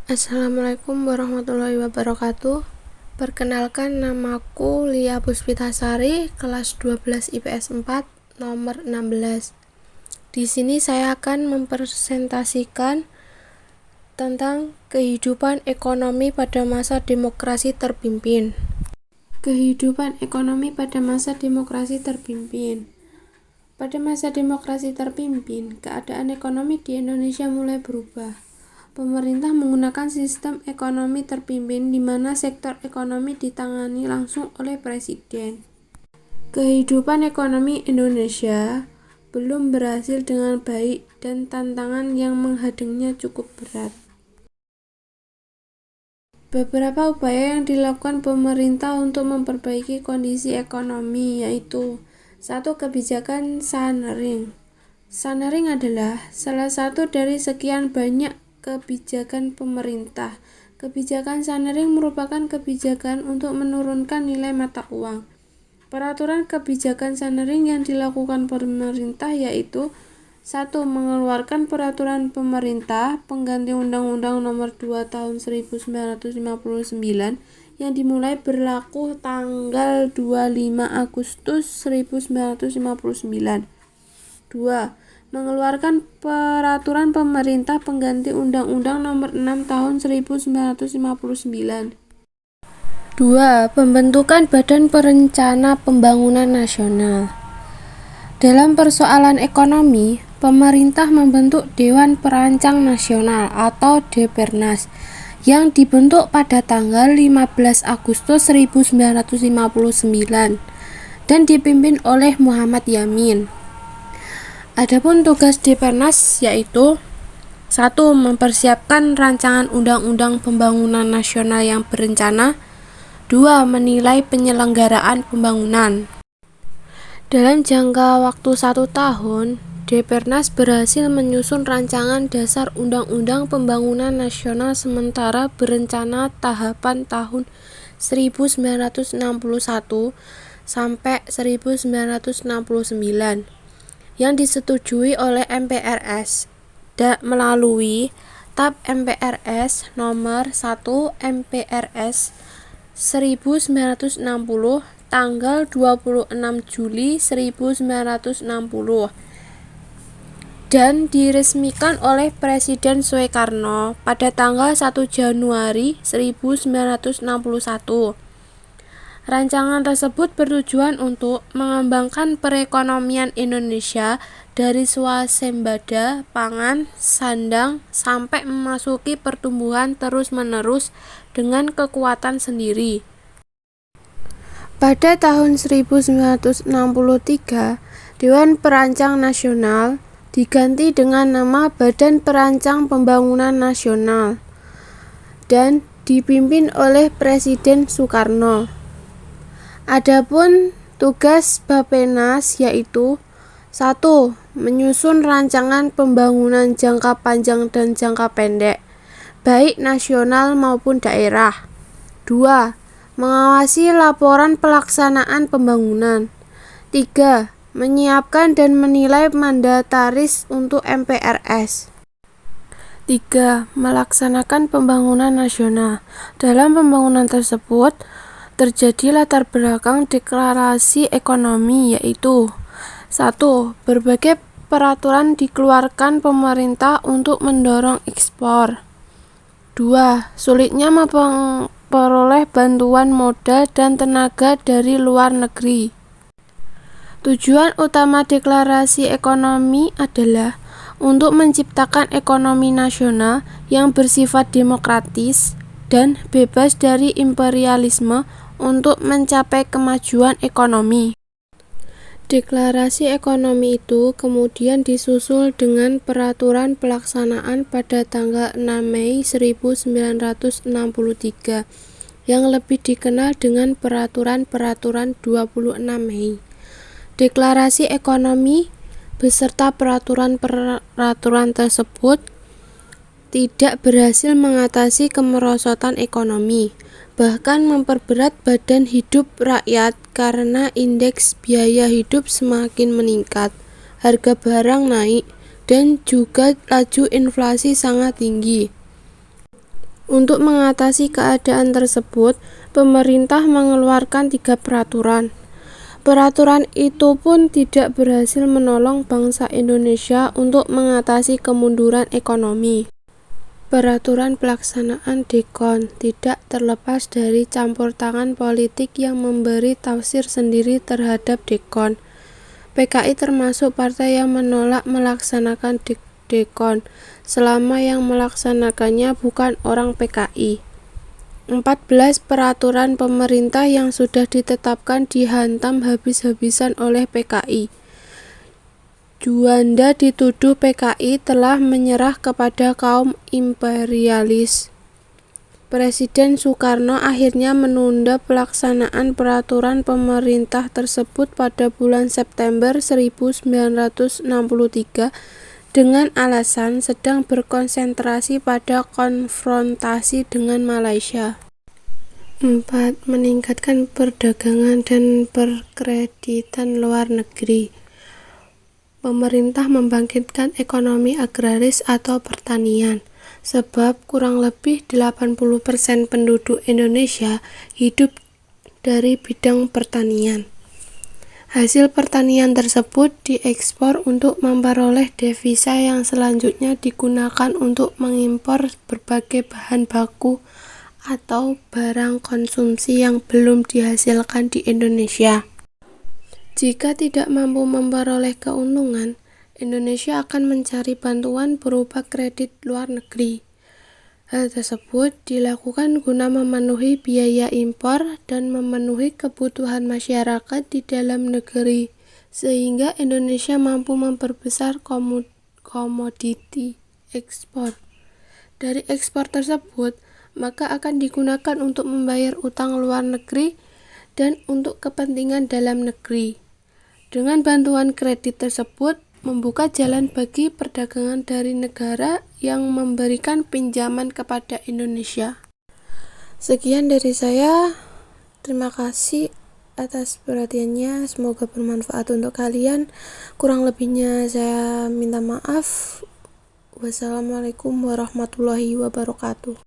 Assalamualaikum warahmatullahi wabarakatuh. Perkenalkan, namaku Lia Puspitasari, kelas 12 IPS 4, nomor 16. Di sini saya akan mempresentasikan tentang kehidupan ekonomi pada masa demokrasi terpimpin. Kehidupan ekonomi pada masa demokrasi terpimpin. Pada masa demokrasi terpimpin, keadaan ekonomi di Indonesia mulai berubah. Pemerintah menggunakan sistem ekonomi terpimpin di mana sektor ekonomi ditangani langsung oleh presiden. Kehidupan ekonomi Indonesia belum berhasil dengan baik dan tantangan yang menghadangnya cukup berat. Beberapa upaya yang dilakukan pemerintah untuk memperbaiki kondisi ekonomi yaitu: 1. Kebijakan Sanering. Sanering adalah salah satu dari sekian banyak kebijakan pemerintah. Kebijakan Sanering merupakan kebijakan untuk menurunkan nilai mata uang. Peraturan kebijakan Sanering yang dilakukan pemerintah yaitu: 1. Mengeluarkan peraturan pemerintah pengganti Undang-Undang Nomor 2 Tahun 1959 yang dimulai berlaku tanggal 25 Agustus 1959. 2. Mengeluarkan peraturan pemerintah pengganti Undang-Undang Nomor 6 Tahun 1959. 2. Pembentukan Badan Perencana Pembangunan Nasional. Dalam persoalan ekonomi, pemerintah membentuk Dewan Perancang Nasional atau Depernas yang dibentuk pada tanggal 15 Agustus 1959 dan dipimpin oleh Muhammad Yamin. Adapun tugas Depernas yaitu: 1. Mempersiapkan rancangan undang-undang pembangunan nasional yang berencana. 2. Menilai penyelenggaraan pembangunan. Dalam jangka waktu 1 tahun, Depernas berhasil menyusun rancangan dasar undang-undang pembangunan nasional sementara berencana tahapan tahun 1961 sampai 1969. Yang disetujui oleh MPRS melalui TAP MPRS nomor 1 MPRS 1960 tanggal 26 Juli 1960 dan diresmikan oleh Presiden Soekarno pada tanggal 1 Januari 1961. Rancangan tersebut bertujuan untuk mengembangkan perekonomian Indonesia dari swasembada pangan, sandang, sampai memasuki pertumbuhan terus-menerus dengan kekuatan sendiri. Pada tahun 1963, Dewan Perancang Nasional diganti dengan nama Badan Perancang Pembangunan Nasional dan dipimpin oleh Presiden Soekarno. Adapun tugas Bapenas yaitu: 1. Menyusun rancangan pembangunan jangka panjang dan jangka pendek, baik nasional maupun daerah. 2. Mengawasi laporan pelaksanaan pembangunan. 3. Menyiapkan dan menilai mandataris untuk MPRS. 3. Melaksanakan pembangunan nasional. Dalam pembangunan tersebut terjadi latar belakang deklarasi ekonomi yaitu: 1. Berbagai peraturan dikeluarkan pemerintah untuk mendorong ekspor. 2. Sulitnya memperoleh bantuan modal dan tenaga dari luar negeri. Tujuan utama deklarasi ekonomi adalah untuk menciptakan ekonomi nasional yang bersifat demokratis dan bebas dari imperialisme untuk mencapai kemajuan ekonomi. Deklarasi ekonomi itu kemudian disusul dengan peraturan pelaksanaan pada tanggal 6 Mei 1963 yang lebih dikenal dengan Peraturan 26 Mei. Deklarasi ekonomi beserta peraturan tersebut tidak berhasil mengatasi kemerosotan ekonomi, bahkan memperberat badan hidup rakyat karena indeks biaya hidup semakin meningkat, harga barang naik, dan juga laju inflasi sangat tinggi. Untuk mengatasi keadaan tersebut, pemerintah mengeluarkan 3 peraturan. Peraturan itu pun tidak berhasil menolong bangsa Indonesia untuk mengatasi kemunduran ekonomi. Peraturan pelaksanaan DKON tidak terlepas dari campur tangan politik yang memberi tafsir sendiri terhadap DKON. PKI termasuk partai yang menolak melaksanakan DKON selama yang melaksanakannya bukan orang PKI. 14 peraturan pemerintah yang sudah ditetapkan dihantam habis-habisan oleh PKI. Juanda dituduh PKI telah menyerah kepada kaum imperialis. Presiden Soekarno akhirnya menunda pelaksanaan peraturan pemerintah tersebut pada bulan September 1963 dengan alasan sedang berkonsentrasi pada konfrontasi dengan Malaysia. 4. Meningkatkan perdagangan dan perkreditan luar negeri. Pemerintah membangkitkan ekonomi agraris atau pertanian, sebab kurang lebih 80% penduduk Indonesia hidup dari bidang pertanian. Hasil pertanian tersebut diekspor untuk memperoleh devisa yang selanjutnya digunakan untuk mengimpor berbagai bahan baku atau barang konsumsi yang belum dihasilkan di Indonesia. Jika tidak mampu memperoleh keuntungan, Indonesia akan mencari bantuan berupa kredit luar negeri. Hal tersebut dilakukan guna memenuhi biaya impor dan memenuhi kebutuhan masyarakat di dalam negeri, sehingga Indonesia mampu memperbesar komoditi ekspor. Dari ekspor tersebut, maka akan digunakan untuk membayar utang luar negeri dan untuk kepentingan dalam negeri. Dengan bantuan kredit tersebut, membuka jalan bagi perdagangan dari negara yang memberikan pinjaman kepada Indonesia. Sekian dari saya. Terima kasih atas perhatiannya. Semoga bermanfaat untuk kalian. Kurang lebihnya saya minta maaf. Wassalamualaikum warahmatullahi wabarakatuh.